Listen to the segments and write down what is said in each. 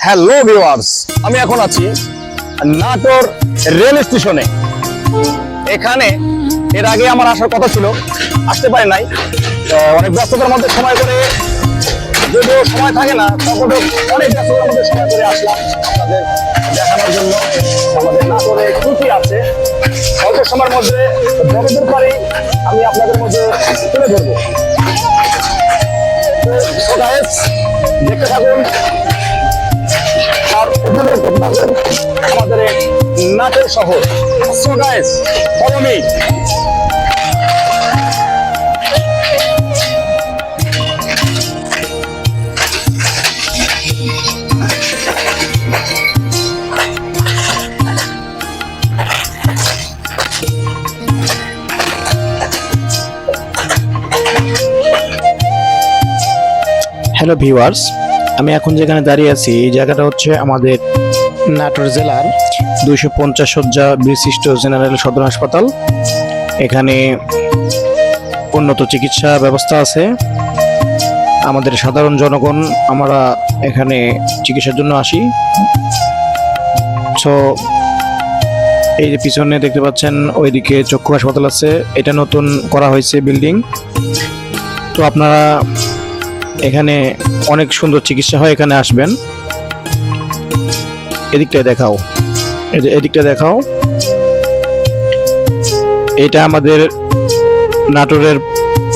Hello viewers, আমি এখন আছি নাটোর রেল স্টেশনে। এখানে এর আগে আমার আসার কথা ছিল, আসতে পারি নাই। অনেক ব্যস্ততার মধ্যে সময় করে, যদিও সময় থাকে না, তারপরেও অনেক ব্যস্ততার মধ্যে সময় করে আসলাম আপনাদের দেখানোর জন্য আমাদের নাটোরে কি কি আছে। অল্প সময়ের মধ্যে যতদূর পারি আমি আপনাদের মধ্যে তুলে ধরবো। তো গাইস, দেখতে থাকুন আর আমাদের নাটোর শহর। So guys, follow me. Hello viewers, আমি এখন যেখানে দাঁড়িয়ে আছি এই জায়গাটা হচ্ছে আমাদের নাটোর জেলার 250 শয্যা বিশিষ্ট জেনারেল সদর হাসপাতাল। এখানে উন্নত চিকিৎসা ব্যবস্থা আছে। আমাদের সাধারণ জনগণ আমরা এখানে চিকিৎসার জন্য আসি। সো এই যে পিছনে দেখতে পাচ্ছেন, ওইদিকে চক্ষু হাসপাতাল আছে, এটা নতুন করা হয়েছে বিল্ডিং। তো আপনারা এখানে অনেক সুন্দর চিকিৎসা হয়, এখানে আসবেন। এদিকটা দেখাও, এদিকটা দেখাও। এটা আমাদের নাটোরের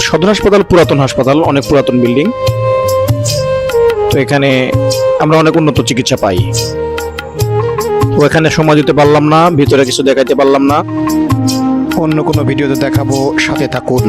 সদর হাসপাতাল, পুরাতন হাসপাতাল, অনেক পুরাতন বিল্ডিং। তো এখানে আমরা অনেক উন্নত চিকিৎসা পাই। তো এখানে সময় দিতে পারলাম না, ভিতরে কিছু দেখাইতে পারলাম না। অন্য কোনো ভিডিওতে দেখাবো, সাথে থাকুন।